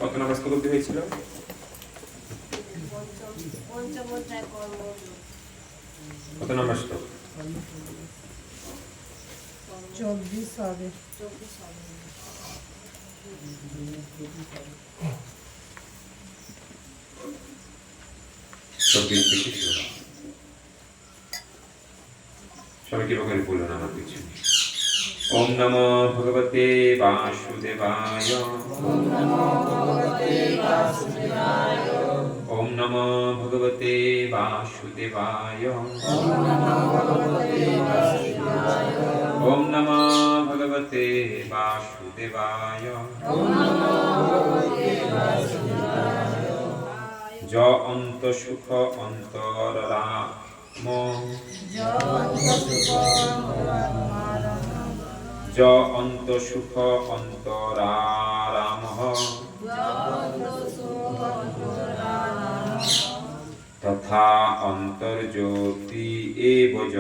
কত নম্বর শ্লোক অবধি হয়েছিল? কত নম্বর শ্লোক? 24 হবে। সবাই কি করে বলুন আমার পিছনে। ওম নমো ভগবতে বাসুদেবায়। ওম নমো ভগবতে বাসুদেবায়। ওম নমো ভগবতে বাসুদেবায়। ওম নমো ভগবতে বাসুদেবায়। ওম নমো ভগবতে বাসুদেবায়। ওম নমো ভগবতে বাসুদেবায়। য অন্ত সুখ অন্তর রাম। য অন্ত সুখ য অন্ত সুখ অন্তরারাম। তথা অন্তর্জ্যোতি এব য।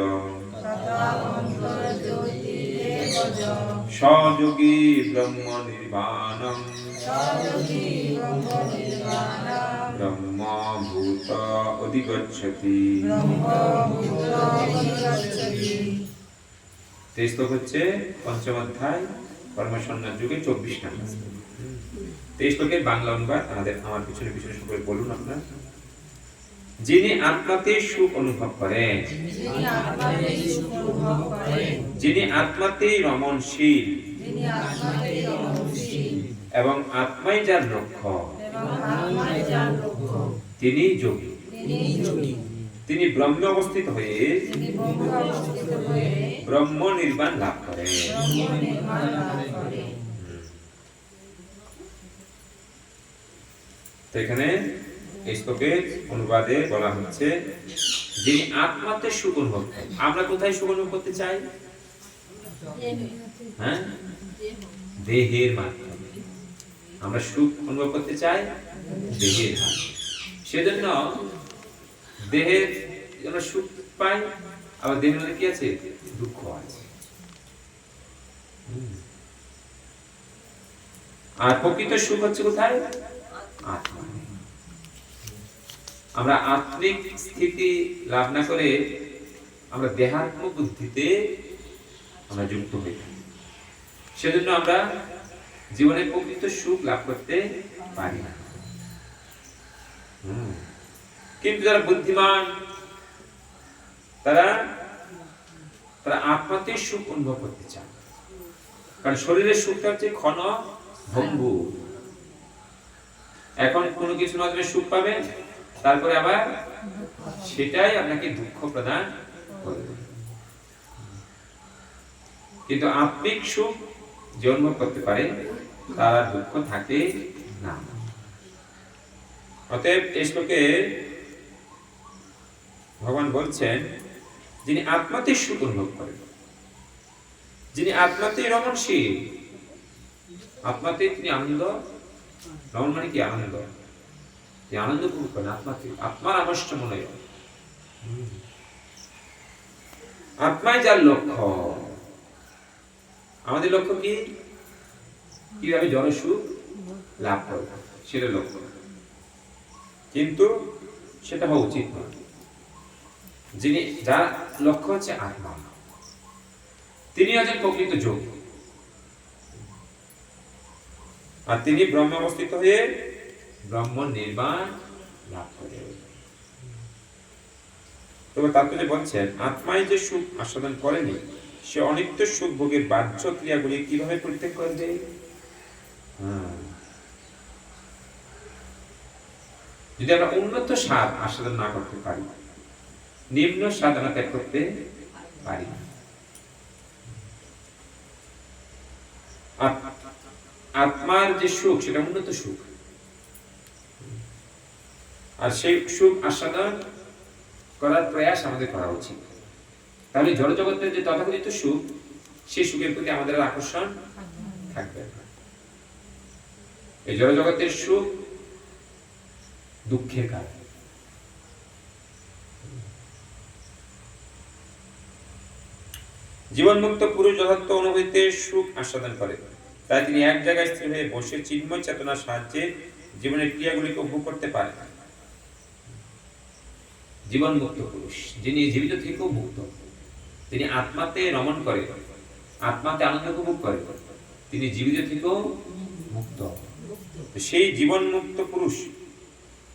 সযোগী ব্রহ্ম নির্বাণম। ব্রহ্মভূত অধিগচ্ছতি। এই শ্লোক হচ্ছে পঞ্চম অধ্যায় কর্মসন্ন্যাস যুগে 24 নম্বর। এই শ্লোকের বাংলা অনুবাদ আমার পিছনে পিছনে সকলে বলুন আপনারা। যিনি আত্মাতে সুখ অনুভব করেন, যিনি আত্মাতেই রমণশীল এবং আত্মাই যার লক্ষ্য, তিনি যোগী। তিনি ব্রহ্মে অবস্থিত হয়ে ব্রহ্ম নির্বাণ লাভ করেন। তো এখানে এই শ্লোকের অনুবাদে বলা হচ্ছে যিনি আত্মাতে সুখ অনুভব করেন। আমরা কোথায় সুখ অনুভব করতে চাই? হ্যাঁ, দেহের মাধ্যমে আমরা সুখ অনুভব করতে চাই, দেহের মাধ্যমে। সেজন্য দেহের আমরা সুখ পাই, আবার দেহের মধ্যে কি আছে? দুঃখ আছে। আর প্রকৃত সুখ হচ্ছে কোথায়? আত্মা। আমরা আত্মিক স্থিতি লাভ না করে আমরা দেহাত্ম বুদ্ধিতে আমরা যুক্ত হই। সেজন্য আমরা জীবনে প্রকৃত সুখ লাভ করতে পারি না। কিন্তু যারা বুদ্ধিমান তারা আত্মাতে সুখ অনুভব করতে চান। কারণ শরীরের সুখটা হচ্ছে ক্ষণ ভঙ্গু। এখন কোনো কিছুর মাধ্যমে সুখ পাবেন, তারপরে আবার সেটাই আপনাকে দুঃখ প্রদান করবে। কিন্তু আত্মিক সুখ যে অনুভব করতে পারে তার আর দুঃখ থাকে না। অতএব এই শ্লোকে ভগবান বলছেন যিনি আত্মাতে সুখ অনুভব করেন, যিনি আত্মাতে রমণশীল, আত্মাতে তিনি আনন্দ। রমণ মানে কি? আনন্দ। আনন্দ উপভোগ করেন আত্মাতে। আত্মার আবশ্য মনে হয় আত্মাই যার লক্ষ্য। আমাদের লক্ষ্য কি? কিভাবে জড় সুখ লাভ করব, সেটা লক্ষ্য। কিন্তু সেটা হওয়া উচিত নয়। যিনি যার লক্ষ্য হচ্ছে আত্মা, তিনি হচ্ছেন প্রকৃত যোগী। আর তিনি ব্রহ্মে অবস্থিত হয়ে ব্রহ্ম নির্বাণ লাভ করেন। তবে তাৎপর্য বলছেন আত্মায় যে সুখ আস্বাদন করেনি সে অনিত্য সুখ ভোগের বাহ্য ক্রিয়াগুলি কিভাবে পরিত্যাগ করবে? যদি আমরা উন্নত স্বাদ আস্বাদন না করতে পারি, নিম্ন স্বাদ আমরা ত্যাগ করতে পারি না। আত্মার যে সুখ সেটা উন্নত সুখ, আর সেই সুখ আস্বাদন করার প্রয়াস আমাদের করা উচিত। তাহলে জড় জগতের যে তথাকথিত সুখ, সেই সুখের প্রতি আমাদের আকর্ষণ থাকবে না। এই জড় জগতের সুখ দুঃখের কারণ। জীবন মুক্ত পুরুষ যথার্থ অনুভূতিতে সুখ আস্বাদন করে। তাই তিনি এক জায়গায় স্থির হয়ে বসে চিন্ময় চেতনার সাহায্যে জীবনের ক্রিয়াগুলিকে উপভোগ করতে পারেন। জীবন মুক্ত পুরুষ, যিনি জীবিত থেকেও মুক্ত, তিনি আত্মাতে রমণ করে, আত্মাতে আনন্দ উপভোগ করে, তিনি জীবিত থেকেও মুক্ত। সেই জীবন মুক্ত পুরুষ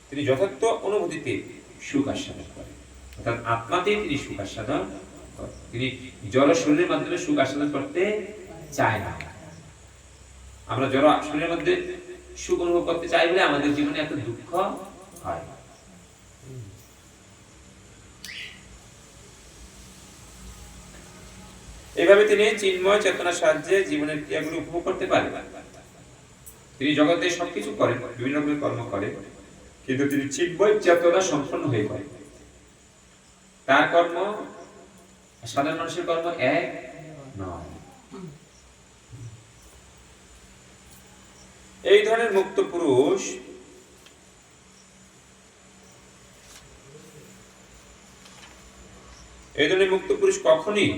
তিনি যথার্থ অনুভূতিতে সুখ আস্বাদন করে, অর্থাৎ আত্মাতেই তিনি সুখ আস্বাদন করেন। তিনি জড় শরীরের মাধ্যমে সুখ আস্বাদন করতে চায় না। আমরা জড় শরীরের মধ্যে সুখ অনুভব করতে চাই বলে আমাদের জীবনে এত দুঃখ হয়। এইভাবে তিনি চিন্ময় চেতনার সাহায্যে জীবনের ক্রিয়াগুলো উপভোগ করতে পারেন। তিনি জগতে সবকিছু করেন, বিভিন্ন রকমের কর্ম করেন, কিন্তু তিনি চিন্ময় চেতনা সম্পন্ন হয়ে করেন। তার কর্ম সাধারণ মানুষের কর্ম এক নয়। এই ধরনের মুক্ত পুরুষ কখনই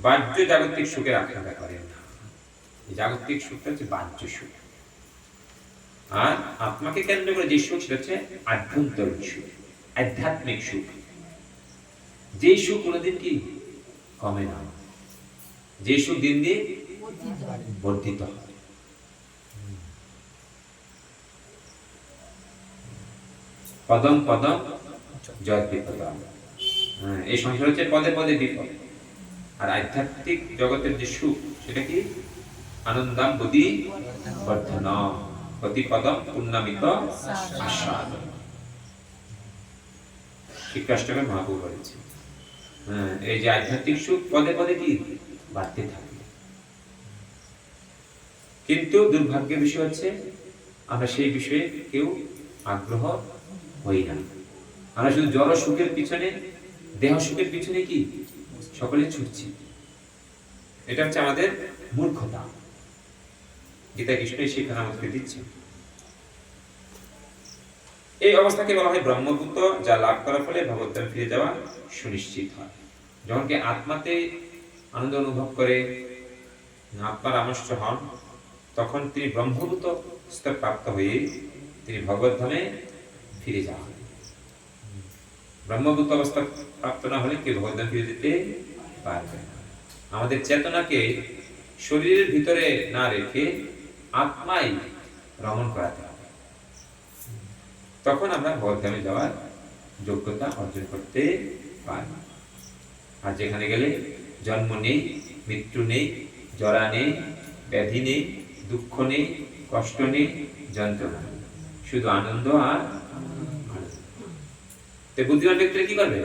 বাহ্য জাগতিক সুখের আকাঙ্ক্ষা করেন না। জাগতিক সুখটা হচ্ছে বাহ্য সুখ, আর আত্মাকে কেন্দ্র করে যে সুখ সেটা হচ্ছে আভ্যন্তরীণ সুখ, আধ্যাত্মিক সুখ। যে সুখ কোনোদিন কি কমে না, যে সুখ দিন দিন বর্ধিত হয়। পদম পদম জয় বিপদম। এই সংসার হচ্ছে পদে পদে বিপদ, আর আধ্যাত্মিক জগতের যে সুখ সেটা কি আনন্দম বুদ্ধি বর্ধন প্রতিপদম পূর্ণামিত আস্বাদ। শিক্ষাষ্টকের মহাপ্রভু বলেছে, এই যে আধ্যাত্মিক সুখ পদে পদে কি বাড়তে থাকে। কিন্তু দুর্ভাগ্যের বিষয় হচ্ছে আমরা সেই বিষয়ে কেউ আগ্রহ হই না। আমরা শুধু জড় সুখের পিছনে, দেহ সুখের পিছনে কি সকলে ছুটছি। এটা হচ্ছে আমাদের মূর্খতা। গীতা কৃষ্ণ এই শিক্ষা আমাদেরকে দিচ্ছে। এই অবস্থাকে বলা হয় ব্রহ্মভূত, যা লাভ করার ফলে ভগবদ্ধামে ফিরে যাওয়া সুনিশ্চিত হয়। যখন কি আত্মাতে আনন্দ অনুভব করে, আত্মার আমস্ত হন, তখন তিনি ব্রহ্মভূত স্তর প্রাপ্ত হয়ে তিনি ভগবদ্ধামে ফিরে যান। ব্রহ্মভূত অবস্থা প্রাপ্ত না হলে কেউ ভগবদ্ধামে ফিরে যেতে পারবে না। আমাদের চেতনাকে শরীরের ভিতরে না রেখে আত্মাই রমণ করাতে হবে, তখন আমরা ভগবদ্ধামে যাওয়ার যোগ্যতা অর্জন করতে পারব। আর যেখানে গেলে জন্ম নেই, মৃত্যু নেই, জরা নেই, ব্যাধি নেই, দুঃখ নেই, কষ্ট নেই, যন্ত্রণা নেই, শুধু আনন্দ আর আনন্দ। তো বুদ্ধিমান ব্যক্তিরা কি করবে?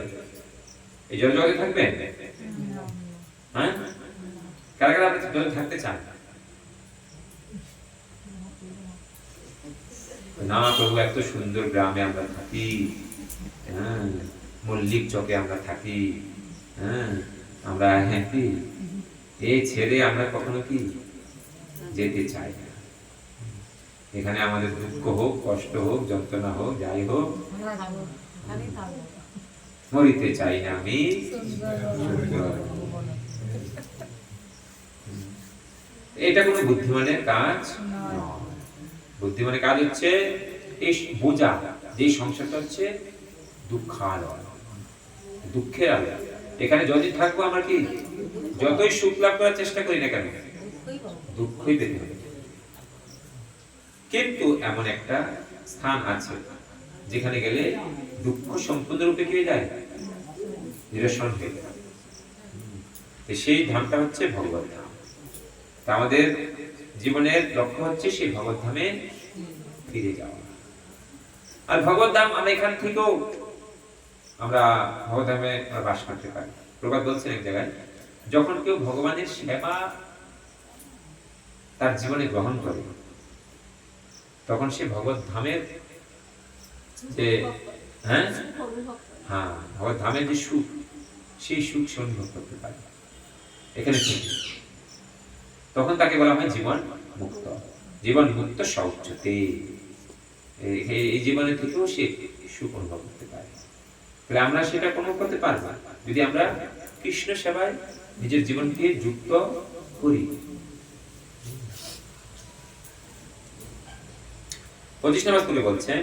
এই জড় জগতে থাকবে? হ্যাঁ, কারা কারা জগতে থাকতে চান না? প্রভু, এত সুন্দর গ্রামে আমরা থাকি, হ্যাঁ, মল্লিক চকে আমরা থাকি, হ্যাঁ, আমরা হ্যাপি, এই ছেড়ে আমরা কখনো কি যেতে চাই না। এখানে আমাদের দুঃখ হোক, কষ্ট হোক, যন্ত্রণা হোক, যাই হোক, মরিতে চাই না আমি। এটা কোনো বুদ্ধিমানের কাজ নয়। বুদ্ধিমানের কাজ হচ্ছে এই বোঝা, যে সংসারটা হচ্ছে দুঃখালয়, দুঃখের আলয়। এখানে যতদিন থাকবো আমরা কি যতই সুখ লাভ করার চেষ্টা করি না কেন, দুঃখই পেতে হবে। কিন্তু এমন একটা স্থান আছে যেখানে গেলে দুঃখ সম্পূর্ণরূপে কি হয়ে যায়, নিরসন হয়ে যায়। সেই ধামটা হচ্ছে ভগবত ধাম। তা আমাদের জীবনের লক্ষ্য হচ্ছে সেই ভগবত ধামে ফিরে যাওয়া। আর ভগবত ধাম আমরা এখান থেকেও আমরা ভগবত ধামে বাস করতে পারি। প্রবাদ বলছেন এক জায়গায়, যখন কেউ ভগবানের সেবা তার জীবনে গ্রহণ করে, তখন সে ভগবত ধামের যে ভগবত ধামের যে সুখ, সেই সুখ সে অনুভব করতে পারে এখানে থেকে। তখন তাকে বলা হয় জীবন মুক্ত। জীবন মুক্ত সৌচ্যতে, এই জীবনের থেকেও সে সুখ অনুভব করতে পারে। তাহলে আমরা সেটা অনুভব করতে পারবো যদি আমরা কৃষ্ণ সেবায় নিজের জীবনকে যুক্ত করি। 25 নম্বর শ্লোকে বলছেন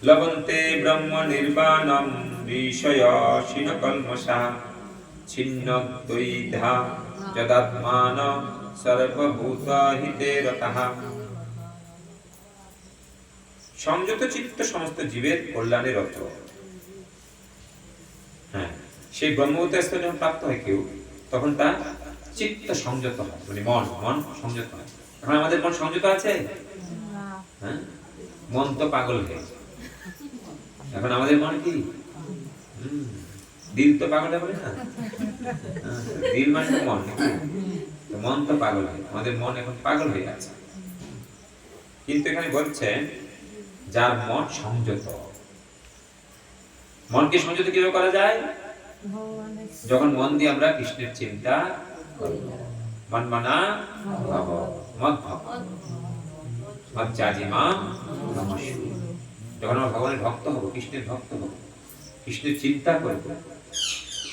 লবন্তে ব্রহ্ম নির্বাণম বিষয়াসীন কল্মষা ছিন্নদ্বৈধা যদাত্মান সর্বভূত হিতে রতঃ। সংযত চিত্ত সমস্ত জীবের কল্যাণে রত। হ্যাঁ, সেই ব্রহ্মভূত স্তর যখন প্রাপ্ত হয় কেউ, তখন তার চিত্ত সংযত হয়, মানে মন সংযত হয়। এখন আমাদের মন সংযত আছে? হ্যাঁ, মন তো পাগল হয়ে গেছে। এখন আমাদের মন কি দিল তো পাগল বলে না, দিল মানে মন, তো মন তো পাগল হয়, আমাদের মন এখন পাগল হয়ে আছে। কিন্তু এখানে বলছে যার মন সংযত। মনকে সংযত কিভাবে করা যায়? যখন মন দিয়ে আমরা কৃষ্ণের চিন্তা করব। মন মানা ভাব মদ ভাব মজ্জাজিমা নমস্য। যখন আমরা ভগবানের ভক্ত হব, কৃষ্ণের ভক্ত হব, কৃষ্ণের চিন্তা করব,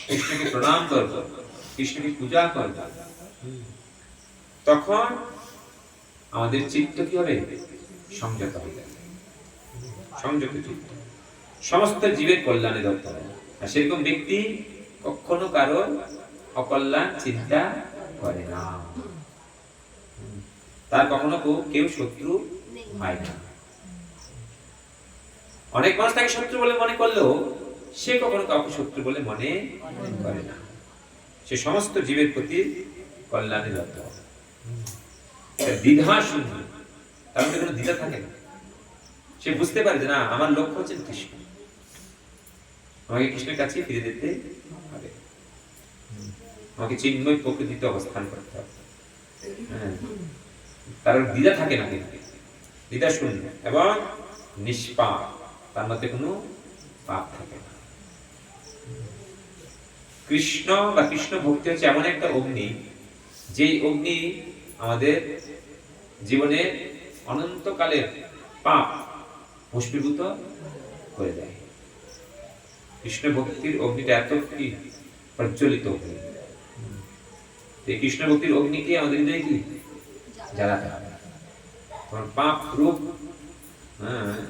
কৃষ্ণকে প্রণাম করব, কৃষ্ণকে পূজা করব, তখন আমাদের চিত্ত কি হবে? সংযত হয়ে যাবে। সংযত চিত্ত সমস্ত জীবের কল্যাণে দত্ত হবে। আর সেরকম ব্যক্তি কখনো কারো অকল্যাণ চিন্তা করে না, তার কখনো কেউ শত্রু হয় না। অনেক মানুষ তাকে শত্রু বলে মনে করলেও সে কখনো কাউকে শত্রু বলে মনে করে না। সে সমস্ত জীবের প্রতি কল্যাণে দত্ত হবে। দ্বিধা শূন্য, তার মধ্যে কোনো দ্বিধা থাকে না। সে বুঝতে পারে যে না, আমার লক্ষ্য হচ্ছে কৃষ্ণ, আমাকে কৃষ্ণের কাছে ফিরে যেতে হবে, আমাকে চিন্ময় প্রকৃতিতে অবস্থান করতে হবে। হ্যাঁ, তার দ্বিধা থাকে না, দ্বিধা শূন্য এবং নিষ্পাপ, তার মধ্যে কোনো পাপ থাকে না। কৃষ্ণ বা কৃষ্ণ ভক্তি হচ্ছে এমন একটা অগ্নি, যেই অগ্নি আমাদের জীবনে অনন্তকালের পাপ ভস্মীভূত করে দেয়। কৃষ্ণ ভক্তির অগ্নিটা এত কি প্রজ্বলিত হয়ে, এই কৃষ্ণ ভক্তির অগ্নিকে আমাদের হৃদয়ে কি জ্বালাতে হবে। পাপ রূপ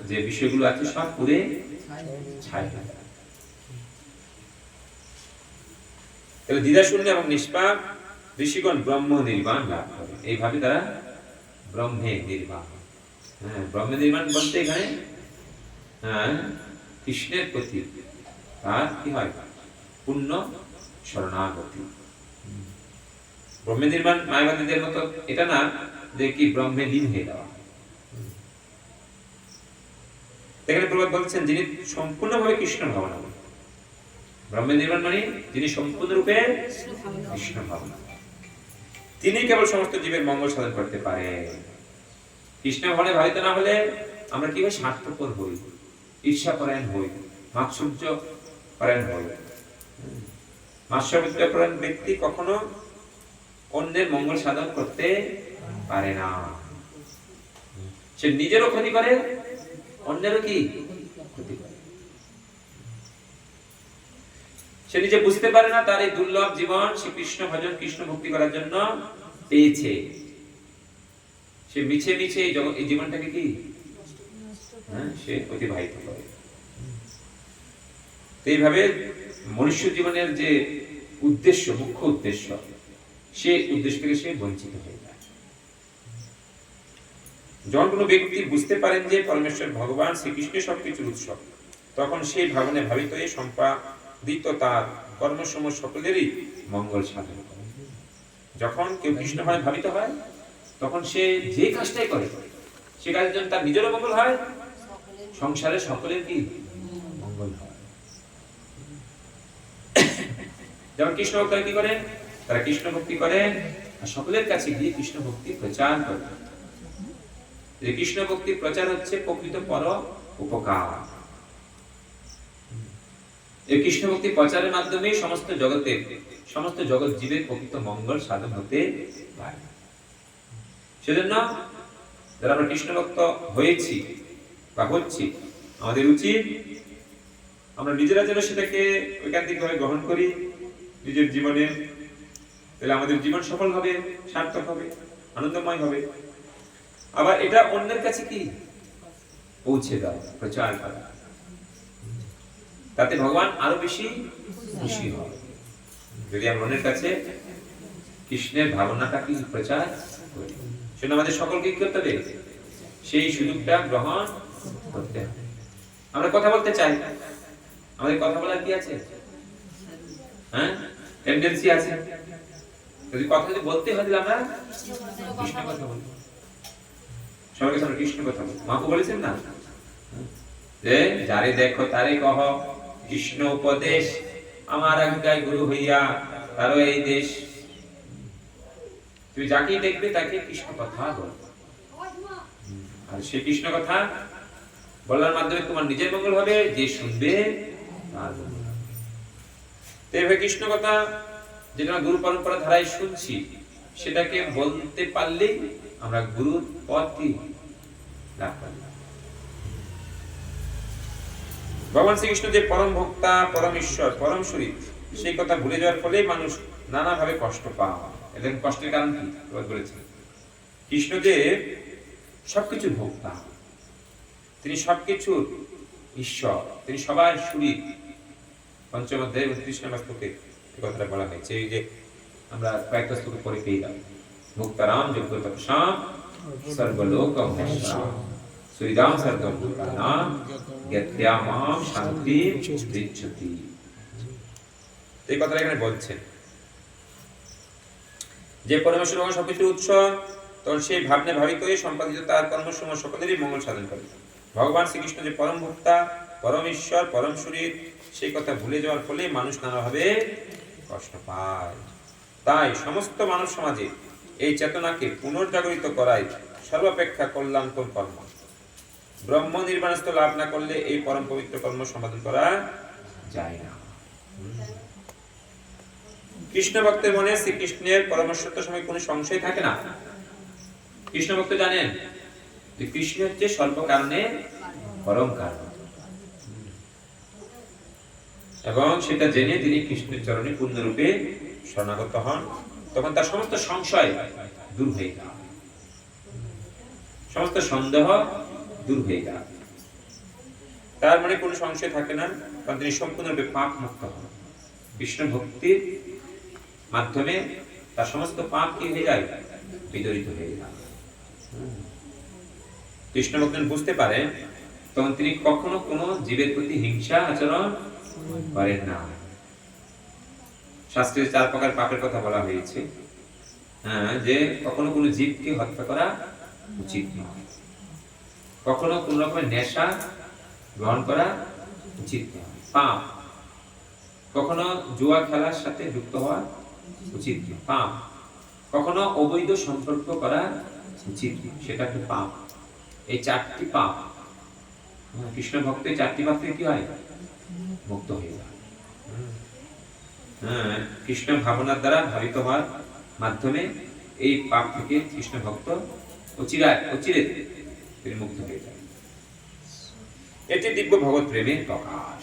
যে বিষয়গুলো আছে সব পুড়ে ছাই হয়ে যাবে। তাহলে দ্বিধা শূন্য এবং নিষ্পাপ ঋষিগণ ব্রহ্ম নির্বাণ লাভ করে। এইভাবে তারা ব্রহ্মে নির্বাণ। ব্রহ্ম নির্বাণ বলতে এখানে কৃষ্ণের প্রতি তার কি হয়? পূর্ণ শরণাগতি। ব্রহ্ম নির্বাণ মায়াবাদীদের মতো এটা না যে কি ব্রহ্মে লীন হয়ে যাওয়া। এখানে প্রবাদ বলছেন যিনি সম্পূর্ণভাবে কৃষ্ণ ভাবনা, ব্রহ্ম নির্বাণ মানে যিনি সম্পূর্ণরূপে কৃষ্ণ ভাবনা, তিনি কেবল সমস্ত জীবের মঙ্গল সাধন করতে পারে। কৃষ্ণ ভাবনায় ভাবিত না হলে আমরা কিভাবে স্বার্থপর হই, ঈর্ষাপরায়ণ হই, মাৎসর্য পরায়ণ হই। মাৎসর্য পরায়ণ ব্যক্তি কখনো অন্যের মঙ্গল সাধন করতে পারে না। সে নিজেরও ক্ষতি করে, অন্যেরও কি ক্ষতি করে। সে নিজে বুঝতে পারে না তার এই দুর্লভ জীবন সে কৃষ্ণ ভজন কৃষ্ণ ভক্তি করার জন্য পেয়েছে। সে মিছে মিছে এই জীবনটাকে কি সে অতিবাহিত করে। এইভাবে মনুষ্য জীবনের যে উদ্দেশ্য, মুখ্য উদ্দেশ্য, সে উদ্দেশ্য থেকে সে বঞ্চিত হয়ে যায়। যখন কোনো ব্যক্তি বুঝতে পারেন যে পরমেশ্বর ভগবান শ্রীকৃষ্ণ সবকিছুর উৎস, তখন সেই ভাবনায় ভাবিত হয়ে সম্পাদিত তার কর্মসমূহ সকলেরই মঙ্গল সাধন করে। যখন কেউ কৃষ্ণ ভাবে ভাবিত হয়, তখন সে যে কাজটাই করে সে কাজের জন্য তার নিজেরও মঙ্গল হয়, সংসারের সকলের কি মঙ্গল হয়। যেমন কৃষ্ণ ভক্তরা কি করেন? তারা কৃষ্ণ ভক্তি করেন আর সকলের কাছে গিয়ে কৃষ্ণ ভক্তি প্রচার করেন। যে কৃষ্ণ ভক্তি প্রচার হচ্ছে প্রকৃত পর উপকার। এই কৃষ্ণ ভক্তি প্রচারের মাধ্যমে সমস্ত জগৎ জীবের প্রকৃত মঙ্গল সাধন হতে পারে। সেজন্য যারা আমরা কৃষ্ণ ভক্ত হয়েছি বা হচ্ছি, আমাদের উচিত আমরা নিজেরা যেন সেটাকে ঐকান্তিকভাবে গ্রহণ করি নিজের জীবনে। তাহলে আমাদের জীবন সফল হবে, সার্থক হবে, আনন্দময় হবে। আবার এটা অন্যের কাছে কি পৌঁছে দাও, প্রচার করা, তাতে ভগবান আরো বেশি খুশি হয়। যদি আমরা মনের কাছে কৃষ্ণের ভাবনাটাকে প্রচার করি, সেটা আমাদের সকলকে কি করতে হবে? সেই সুযোগটা গ্রহণ করতে হবে। আমরা কথা বলতে চাই, আমাদের কথা বলার কি আছে? হ্যাঁ, টেন্ডেন্সি আছে। যদি কথা যদি বলতে হয়, তাহলে আমরা কৃষ্ণ কথা বলবো, সবার কাছে আমরা কৃষ্ণ কথা বলবো। মাপু বলেছেন না যে যারে দেখো তারে কহ, কৃষ্ণ উপদেশ আমার আজ্ঞায় গুরু হইয়া তারও এই দেশ। তুমি যাকেই দেখবে তাকে কৃষ্ণ কথা বলবে, আর সেই কৃষ্ণ কথা বলার মাধ্যমে তোমার নিজের মঙ্গল হবে, যে শুনবে তার মঙ্গল হবে। এইভাবে কৃষ্ণ কথা যেটা গুরু পরম্পরা ধারায় শুনছি, সেটাকে বলতে পারলেই আমরা গুরুর পদটি লাভ করি। ভগবান শ্রীকৃষ্ণ যে পরম ভোক্তা, পরম ঈশ্বর, পরম শরীর, সেই কথা ভুলে যাওয়ার ফলে মানুষ নানাভাবে কষ্ট পায়। এদের কষ্টের কারণ কি বলেছেন? কৃষ্ণ যে সবকিছু ভোক্তা, তিনি সবকিছুর ঈশ্বর, তিনি সবার শরীর। পঞ্চম অধ্যায় 29 নম্বর শ্লোকে এই কথাটা বলা হয়েছে। এই যে আমরা কয়েকটা শ্লোক পরে পেয়ে যাব, মুক্তারাম যোগ্য তপসাম সর্বলোক মহেশ্বর শ্রীরাম সর্বভূতানাম জ্ঞাত্যা মাম শান্তি পৃচ্ছতি। এই কথাটা এখানে বলছেন যে পরমেশ্বর ভগবান সবকিছুর উৎস, তখন সেই ভাবনে ভাবিত হয়ে সম্পাদিত তার কর্মসমূহ সকলেরই মঙ্গল সাধন করে। ভগবান শ্রীকৃষ্ণ যে পরম ভোক্তা, পরম ঈশ্বর, পরম শরীর, সেই কথা ভুলে যাওয়ার ফলে মানুষ নানাভাবে কষ্ট পায়। তাই সমস্ত মানব সমাজে এই চেতনাকে পুনর্জাগরিত করাই সর্বাপেক্ষা কল্যাণকর কর্ম। ব্রহ্ম নির্বাণস্থ লাভ না করলে এই পরম পবিত্র কর্ম সমাধান করা যায় না। কৃষ্ণ ভক্তের মনে শ্রীকৃষ্ণের পরমেশ্বরত্ব সময় কোনো সংশয় থাকে না। কৃষ্ণ ভক্ত জানেন যে কৃষ্ণ হচ্ছে স্বল্প কারণে পরম কারণ, এবং সেটা জেনে তিনি কৃষ্ণের চরণে পূর্ণরূপে শরণাগত হন। তখন তার সমস্ত সংশয় দূর হয়ে যায়, সমস্ত সন্দেহ দূর হয়ে যায়, তার মানে কোনো সংশয় থাকে না, কারণ তিনি সম্পূর্ণরূপে পাপ মুক্ত হন। কৃষ্ণ ভক্তির মাধ্যমে তার সমস্ত পাপ কি হয়ে যায়? বিদরিত হয়ে যায়। কৃষ্ণ ভক্ত বুঝতে পারেন, তখন তিনি কখনো কোনো জীবের প্রতি হিংসা আচরণ করেন না। শাস্ত্রে 4 প্রকার পাপের কথা বলা হয়েছে, যে কখনো কোনো জীবকে হত্যা করা উচিত নয়, কখনো কোন রকমের নেশা গ্রহণ করা উচিত নয়, পাপ। কখনো জুয়া খেলার সাথে যুক্ত হওয়া উচিত নয়, পাপ। কখনো অবৈধ সম্পর্ক করা উচিত নয়, সেটা একটা পাপ। এই 4টি পাপ কৃষ্ণ ভক্ত, এই 4টি পাপ থেকে কি হয়? মুক্ত হয়ে যায়। কৃষ্ণ ভাবনার দ্বারা ভাবিত হওয়ার মাধ্যমে এই পাপ থেকে কৃষ্ণ ভক্ত অচিরে মুক্ত হয়ে যায়। এটি দিব্য ভগবত প্রেমের প্রকাশ।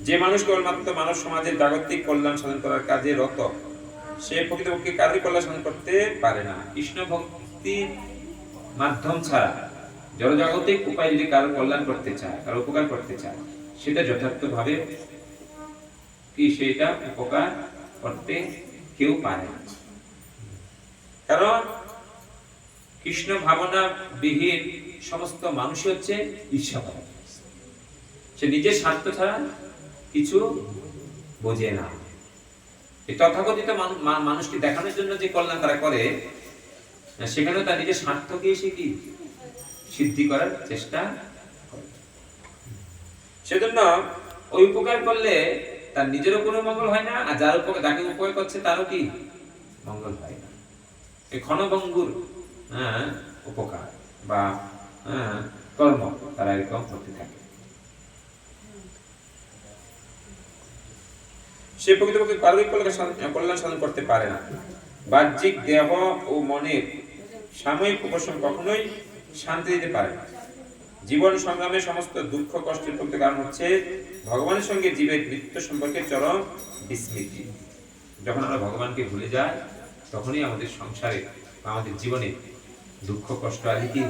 যে মানুষ কেবলমাত্র মানব সমাজের জাগতিক কল্যাণ সাধন করার কাজে রত, সে প্রকৃতপক্ষে কারোর কল্যাণ সাধন করতে পারে না। কৃষ্ণ ভক্তির মাধ্যম ছাড়া জড়জাগতিক উপায় যদি কারোর কল্যাণ করতে চায়, কারোর উপকার করতে চায়, সেটা যথার্থভাবে কি সেটা উপকার করতে কেউ পারে না। কারণ কৃষ্ণ ভাবনা বিহীন সমস্ত মানুষই হচ্ছে ঈর্ষাবাদী। সে নিজের স্বার্থ ছাড়া কিছু বোঝে না। এই তথাকথিত মানুষকে দেখানোর জন্য যে কল্যাণ তারা করে, সেখানে তার নিজের স্বার্থকে সে কি সিদ্ধি করার চেষ্টা করে। সেজন্য ওই উপকার করলে তার নিজেরও কোনো মঙ্গল হয় না, আর যার উপকার, যাকে উপকার করছে তারও কি মঙ্গল হয় না। এই ক্ষণভঙ্গুর উপকার বা কর্ম তারা এরকম করতে থাকে। সে প্রকৃতপক্ষে কারোর কল্যাণ সাধন করতে পারে না। বাহ্যিক দেহ ও মনের সাময়িক উপশম কখনোই শান্তি দিতে পারে না। জীবন সংগ্রামে সমস্ত দুঃখ কষ্টের প্রকৃত কারণ হচ্ছে ভগবানের সঙ্গে জীবের মৃত্যু সম্পর্কে চরম বিস্মৃতি। যখন আমরা ভগবানকে ভুলে যাই, তখনই আমাদের সংসারে বা আমাদের জীবনে দুঃখ কষ্ট আদি কি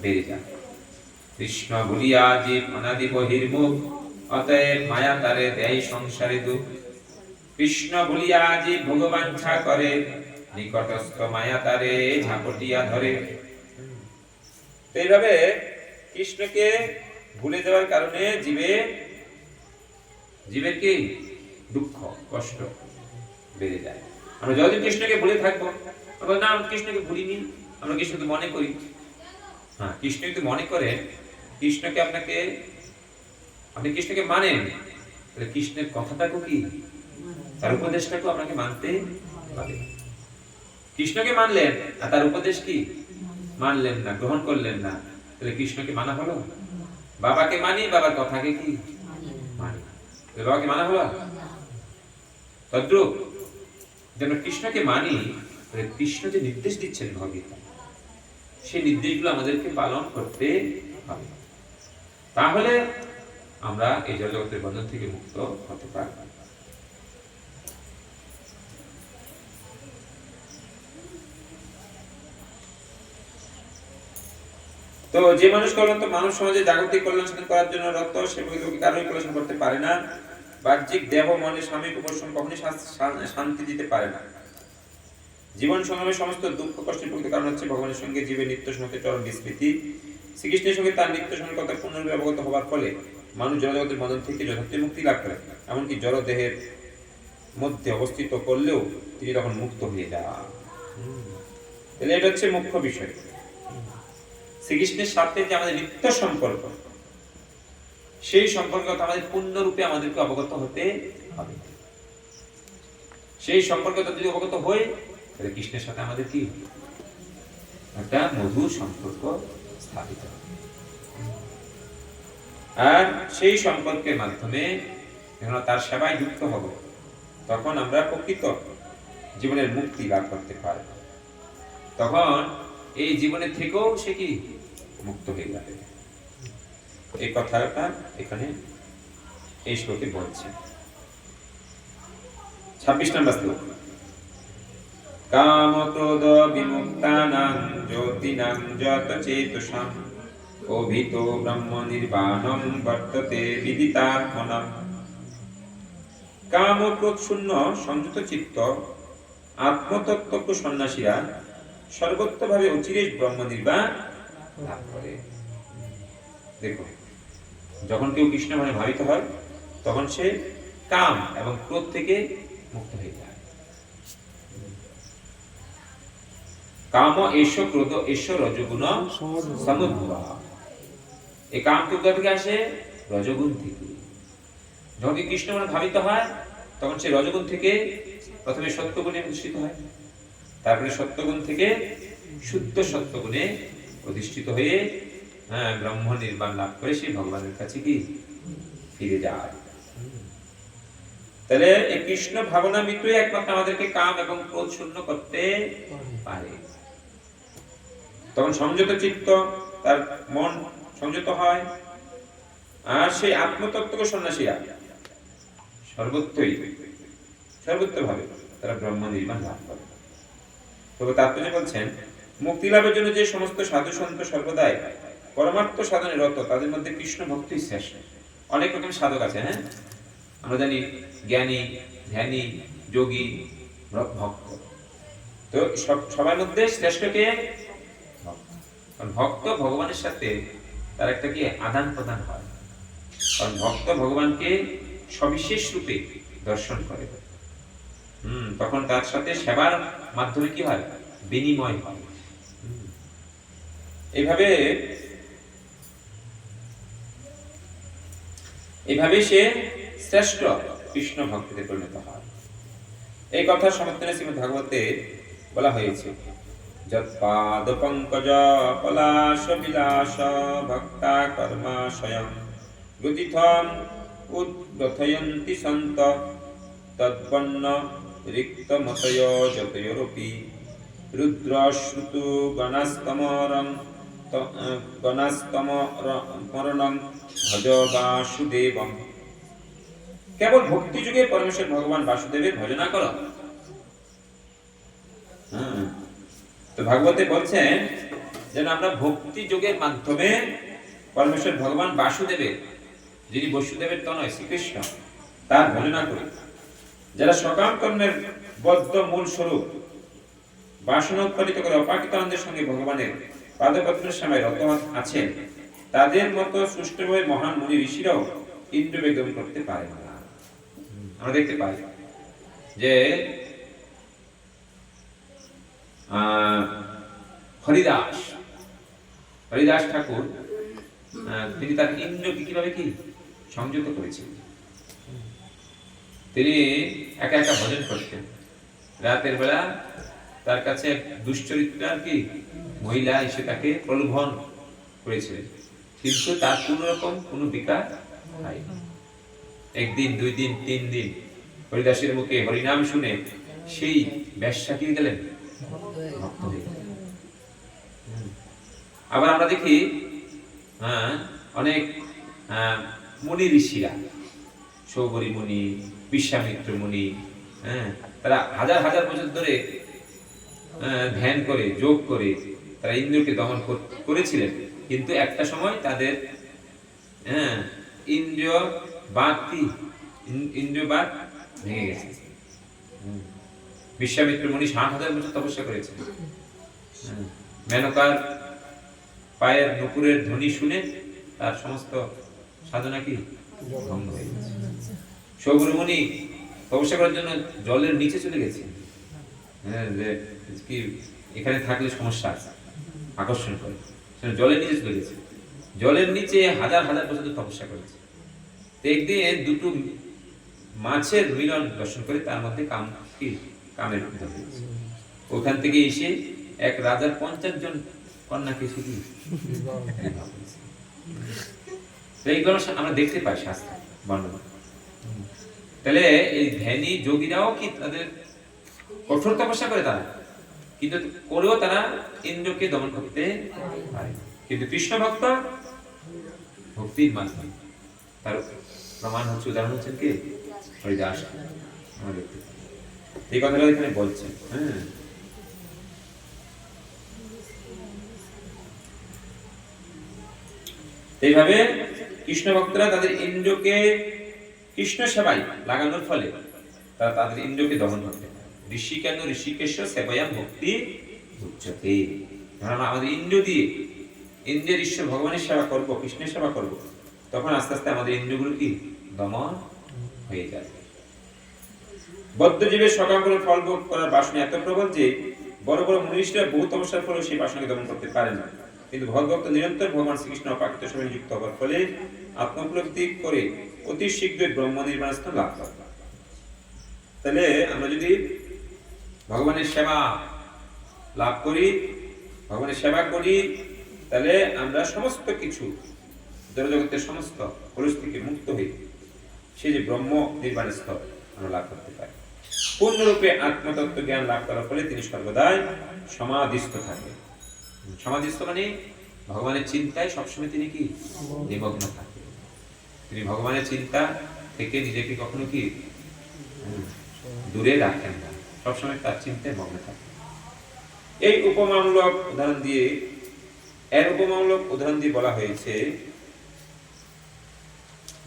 বেড়ে যায়। কৃষ্ণ বলিয়া জীব অনাদি বহির্মুখ, অতএব মায়া তারে দেয় সংসারে দুঃখ। কৃষ্ণ বলিয়া জীব ভগবাঞ্ছা করে, নিকটস্থ মায়া তারে ঝাপটিয়া ধরে। তো এইভাবে কৃষ্ণকে ভুলে যাওয়ার কারণে জীবের কি দুঃখ কষ্ট বেড়ে যায়। আমরা যতদিন কৃষ্ণকে ভুলে থাকবো, আমরা না কৃষ্ণকে ভুলিনি, আমরা কৃষ্ণকে মনে করি। হ্যাঁ, কৃষ্ণ যদি মনে করে কৃষ্ণকে আপনি কৃষ্ণকে মানেন, তাহলে কৃষ্ণের কথাটাকে কি তার উপদেশটাকে আপনাকে মানতে হবে। কৃষ্ণকে মানলেন আর তার উপদেশ কি মানলেন না, গ্রহণ করলেন না, তাহলে কৃষ্ণকে মানা হলো? বাবাকে মানি, বাবার কথাকে কি মানি, বাবাকে মানা হলো? তদ্রূপ যেন কৃষ্ণকে মানি, কৃষ্ণ যে নির্দেশ দিচ্ছেন ভগবদ্গীতা, সেই নির্দেশগুলো আমাদেরকে পালন করতে হবে। তাহলে আমরা এই জগতের বন্ধন থেকে মুক্ত হতে পারব। তো যে মানুষ মানব সমাজে জাগতিক কল্যাণ সাধন করার জন্য রত, সে বৈদিক কারোই কল্যাণ করতে পারে না। বাহ্যিক দেহ মনে সাময়িক উপশম কখনোই শান্তি দিতে পারে না। জীবন সংগ্রামের সমস্ত দুঃখ কষ্টের প্রকৃত কারণ হচ্ছে ভগবানের সঙ্গে জীবের নিত্য সঙ্গে চরম বিস্মৃতি। শ্রীকৃষ্ণের সঙ্গে তার নিত্য সঙ্গে কথা পূর্ণরূপে অবগত হওয়ার ফলে মানুষ জড়জগতের বন্ধন থেকে যথার্থ মুক্তি লাভ করে। এমনকি জড় দেহের মধ্যে অবস্থিত করলেও তিনি তখন মুক্ত হয়ে যান। তাহলে এটা হচ্ছে মুখ্য বিষয়। শ্রীকৃষ্ণের সাথে যে আমাদের নিত্য সম্পর্ক, সেই সম্পর্ক আমাদের পূর্ণরূপে আমাদেরকে অবগত হতে হবে। সেই সম্পর্ক যদি অবগত হয়, তাহলে কৃষ্ণের সাথে আমাদের কি একটা মধুর সম্পর্ক স্থাপিত হবে। আর সেই সম্পর্কের মাধ্যমে যখন তার সেবায় যুক্ত হব, তখন আমরা প্রকৃত জীবনের মুক্তি লাভ করতে পারব। তখন এই জীবনের থেকেও সে কি মুক্ত হয়ে যাবে। এই কথাটা এখানে এই শ্লোকে বলছে। 26 নম্বর শ্লোক। কাম ক্রোধ বিমুক্তানাং জ্যোতিনাং যত চেতসাম অভিতো ব্রহ্ম নির্বাণং বর্ততে বিদিতাত্মনাম। কাম ও ক্রোধ শূন্য সংযত চিত্ত আত্মতত্ত্বজ্ঞ সন্ন্যাসীরা সর্বত্রভাবে অচিরে ব্রহ্ম নির্বাণ লাভ করে। দেখো, যখন কেউ কৃষ্ণ মানে ভাবিত হয়, তখন সে কাম এবং ক্রোধ থেকে মুক্ত হয়ে যায়। কাম এষ ক্রোধ এষ রজগুণ সমুদ্ভব। এই কাম ক্রোধ থেকে আসে রজগুণ থেকে। যখন কৃষ্ণ মানে ভাবিত হয়, তখন সে রজগুণ থেকে প্রথমে সত্যগুণে প্রতিষ্ঠিত হয়, তারপরে সত্যগুণ থেকে শুদ্ধ সত্যগুণে প্রতিষ্ঠিত হয়ে ব্রহ্ম নির্বাণ লাভ করে সে ভগবানের কাছে কি ফিরে যায়। তাহলে এই কৃষ্ণ ভাবনা মিত্রই একমাত্র আমাদেরকে কাম এবং ক্রোধ শূন্য করতে পারে। তখন সংযত চিত্ত, তার মন সংযত হয়, আর সেই আত্মতত্ত্বকে সন্ন্যাসীরা সর্বত্রভাবে তারা ব্রহ্ম নির্বাণ লাভ করে। তবে তাৎপর্য বলছেন, মুক্তি লাভের জন্য যে সমস্ত সাধু সন্ত সর্বদাই পরমার্থ সাধনে রত, তাদের মধ্যে কৃষ্ণ ভক্তি শ্রেষ্ঠ। অনেক রকম সাধক আছে, হ্যাঁ, আমরা জানি জ্ঞানী, ধ্যানী, যোগী, ভক্ত। তো সবার মধ্যে শ্রেষ্ঠ কে? কারণ ভক্ত ভগবানের সাথে তার একটা কি আদান প্রদান হয়। কারণ ভক্ত ভগবানকে সবিশেষ রূপে দর্শন করে, তখন তার সাথে সেবার মাধ্যমে কি হয়? বিনিময় হয়। এইভাবে সে শ্রেষ্ঠ কৃষ্ণ ভক্ততে পরিণত হয়। এই কথা সমর্থনে শ্রীমদ্ ভাগবতে বলা হয়েছে, যৎপাদ পঙ্কজ পলাশ বিলাস ভক্তা কর্মা স্বয়ং গতিথম উদ্গথয়ন্তি সন্ত তদ্বন্ন রিক্ত মতয় যতয়োরপি রুদ্র শ্রুতু গণাস্তমরণং ভজ বাসুদেবম। কেবল ভক্তি যুগে পরমেশ্বর ভগবান বাসুদেবের ভজনা করো। তো ভাগবতে বলছেন যেন আমরা ভক্তি যোগের মাধ্যমে পরমেশ্বর ভগবান বাসুদেবের, যিনি বসুদেবের তনয় শ্রীকৃষ্ণ, তার ভজনা করি। যারা সকাম কর্মের বদ্ধ মূল স্বরূপ বাসনা উৎপাদিত করে অপাকিত আনন্দের সঙ্গে ভগবানের পাদপদ্মের সময় রত আছেন, তাদের মতো সুষ্ঠুভাবে মহান মুনি ঋষিরাও ইন্দ্রবেগ দমন করতে পারে না। আমরা দেখতে পাই যে হরিদাস ঠাকুর তিনি তার ইন্দ্রকে কিভাবে কি সংযত করেছেন। তিনি একা একা ভজন করতেন। রাতের বেলা তার কাছে এক দুশ্চরিত্রা কি মহিলা এসে তাকে প্রলোভন করেছিলেন, কিন্তু তার কোন রকম কোন বিকার হয়নি। একদিন, 2 দিন, 3 দিন হরিদাসের মুখে হরিনাম শুনে সেই বেশ্যা কি গেলেন, ভক্ত হয়ে গেলেন। আবার আমরা দেখি অনেক মুনি ঋষিরা, সৌবরী মুনি, বিশ্বামিত্র মুনি, তারা হাজার হাজার বছর ধরে ধ্যান করে, যোগ করে তারা ইন্দ্রকে দমন করেছিলেন, কিন্তু একটা সময় তাদের ইন্দ্রিয় বাদ ভেঙে গেছে। বিশ্বামিত্র মুনি 60,000 বছর তপস্যা করেছেন। মেনকার পায়ের নুপুরের ধ্বনি শুনে তার সমস্ত সাধনা কি ভঙ্গ হয়ে গেছে। সৌবরী মুনি তপস্যা করার জন্য জলের নিচে চলে গেছে, যে কি এখানে থাকলে সমস্যা আছে, আকর্ষণ করে, জলের নিচে চলে গেছে। জলের নিচে হাজার হাজার বছর তপস্যা করেছে। একদিন দুটো মাছের মিলন দর্শন করে তার মধ্যে কামের উদ্ভব হয়েছে। ওখান থেকে এসে এক রাজার 50 জন কন্যাকে শুধু এইগুলো আমরা দেখতে পাই শাস্ত্র বর্ণনা। তাহলে এই ধ্যানী যোগীরাও কি তাদের কঠোর তপস্যা করে, তারা কিন্তু করেও তারা ইন্দ্রকে দমন করতে পারে। কিন্তু কৃষ্ণ ভক্ত ভক্তির মাধ্যমে তার প্রমাণ হচ্ছে, উদাহরণ হচ্ছেন কে, হরিদাস। আমরা দেখতে পাই এই কথাটা এখানে বলছেন। এইভাবে কৃষ্ণ ভক্তরা তাদের ইন্দ্রকে কৃষ্ণ সেবায় লাগানোর ফলে তারা তাদের ইন্দ্রকে দমন করতে পারে। ঋষিকেন্দ্র ঋষিকেশ সেবায়াম ভক্তি উচ্চতে। আমরা আমাদের ইন্দ্র দিয়ে ইন্দ্রের ঈশ্বর ভগবানের সেবা করব, কৃষ্ণের সেবা করব, তখন আস্তে আস্তে আমাদের ইন্দ্রগুলো কি দমন হয়ে যাবে। বদ্ধজীবের সকাম করে ফল ভোগ করার বাসনা এত প্রবল যে বড় বড় মনীষীরা বহু তপস্যার ফলে সেই বাসনাকে দমন করতে পারে না। কিন্তু ভগবত নিরন্তর ভগবান শ্রীকৃষ্ণ অপাকিত সময় নিযুক্ত হওয়ার ফলে আত্মোপলব্ধি করে অতি শীঘ্রই ব্রহ্ম নির্বাণ স্থান লাভ করে। তাহলে আমরা যদি ভগবানের সেবা লাভ করি, ভগবানের সেবা করি, তাহলে আমরা সমস্ত কিছু জড়জগতের সমস্ত কলুষ থেকে মুক্ত হই সেই যে ব্রহ্ম নির্বাণ স্থল আমরা লাভ করতে পারি। পূর্ণরূপে আত্মতত্ত্ব জ্ঞান লাভ করার ফলে তিনি সর্বদাই সমাধিস্থ থাকে। সমাধিস্থ মানে ভগবানের চিন্তায় সবসময় তিনি কি নিমগ্ন থাকে। তিনি ভগবানের চিন্তা থেকে নিজেকে কখনো কি দূরে রাখেন না, সবসময় তার চিন্তায় মগ্ন থাকে। এই উপমামূলক উদাহরণ দিয়ে বলা হয়েছে,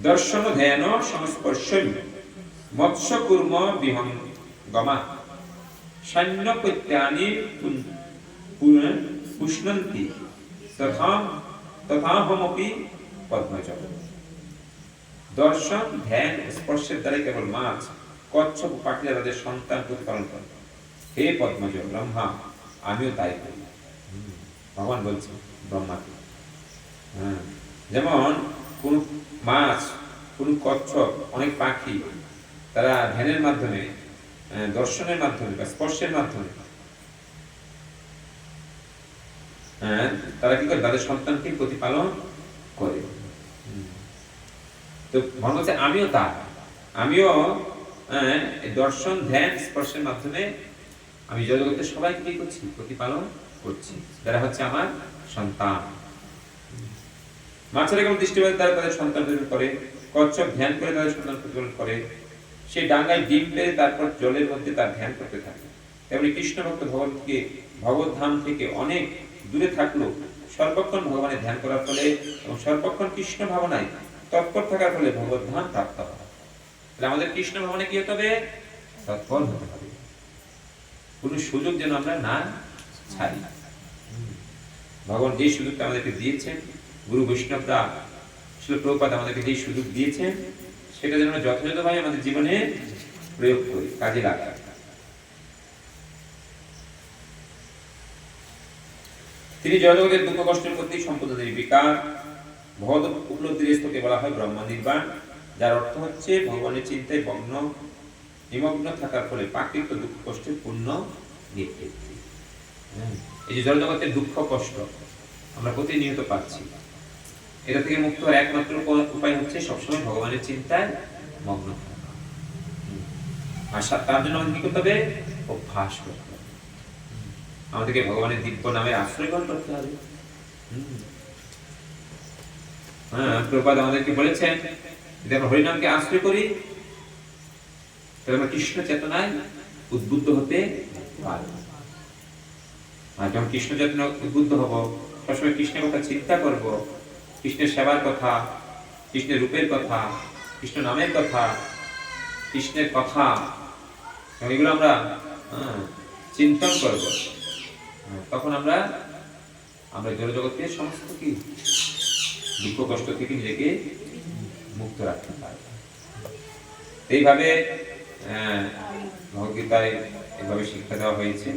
দর্শন ধ্যান সংস্পর্শন মৎস্য কুর্ম বিহঙ্গমা সৈন্য কৈত্যানি পুষ্ণন্তি তথাহমপি পদ্মজ। দর্শন ধ্যান স্পর্শের দ্বারা কেবল মাছ, কচ্ছপ, পাখিরা তাদের সন্তান প্রতিপালন করে। হে পদ্মজ ব্রহ্মা, আমিও তাই করি। ভগবান বলছেন ব্রহ্মাকে। যেমন কোন মাছ, কোন কচ্ছপ, অনেক পাখি তারা ধ্যানের মাধ্যমে, দর্শনের মাধ্যমে বা স্পর্শের মাধ্যমে তারা কি করে তাদের সন্তানকে প্রতিপালন করে। তো ভগবান বলছে আমিও দর্শন ধ্যান স্পর্শের মাধ্যমে আমি জগতের সবাইকে কি করছি, প্রতিপালন করছি, যারা হচ্ছে আমার সন্তান। মাছেরা কেবল দৃষ্টিপাতের দ্বারা তাদের সন্তান প্রতিপালন করে, কচ্ছপ ধ্যান করে তাদের সন্তান প্রতিপালন করে, সেই ডাঙ্গায় ডিম পেরে তারপর জলের মধ্যে তার ধ্যান করতে থাকে। তেমনি কৃষ্ণ ভক্ত ভগবত ধাম থেকে অনেক দূরে থাকলেও সর্বক্ষণ ভগবানের ধ্যান করার ফলে এবং সর্বক্ষণ কৃষ্ণ ভাবনায় তৎপর থাকার ফলে ভগবত ধাম প্রাপ্ত হয়। তাহলে আমাদের কৃষ্ণ ভাবনে কি হতে হবে? তৎপর হতে হবে। কোন সুযোগ যেন আমরা না ছাড়ি। ভগবান যে সুযোগটা আমাদেরকে দিয়েছেন, গুরু বৈষ্ণবরা শিল প্রভুপাদ আমাদেরকে যে সুযোগ দিয়েছেন, সেটা যেন আমরা যথাযথভাবে আমাদের জীবনে প্রয়োগ করি, কাজে লাগাই। তিনি জগতের দুঃখ কষ্টের প্রতি সম্পূর্ণ নির্বিকার। ভগবত উপলব্ধির স্তরকে বলা হয় ব্রহ্ম নির্বাণ, যার অর্থ হচ্ছে ভগবানের চিন্তায় নিমগ্ন থাকার ফলে প্রাকৃত দুঃখ কষ্টের পূর্ণ নিবৃত্তি। এই যে জগতের দুঃখ কষ্ট আমরা প্রতিনিয়ত পাচ্ছি, এটা থেকে মুক্ত হওয়ার একমাত্র উপায় হচ্ছে সবসময় ভগবানের চিন্তায় মগ্ন থাকা। আর তার জন্য আমাদের কি করতে হবে? অভ্যাস করতে হবে। আমাদেরকে ভগবানের দিব্য নামের আশ্রয় গ্রহণ করতে হবে। প্রভুপাদ আমাদেরকে বলেছেন যদি আমরা হরিনামকে আশ্রয় করি তাহলে আমরা কৃষ্ণ চেতনায় উদ্বুদ্ধ হতে পারব। আর যখন কৃষ্ণ চেতনা উদ্বুদ্ধ হব, সবসময় কৃষ্ণের কথা চিন্তা করব, কৃষ্ণের সেবার কথা, কৃষ্ণের রূপের কথা, কৃষ্ণ নামের কথা, কৃষ্ণের কথা, এগুলো আমরা চিন্তন করব, তখন আমরা জড়জগতের সমস্ত কি দুঃখ কষ্ট থেকে নিজেকে মুক্ত রাখতে পারব। এইভাবে ভগবদ্গীতায় এভাবে শিক্ষা দেওয়া হয়েছে।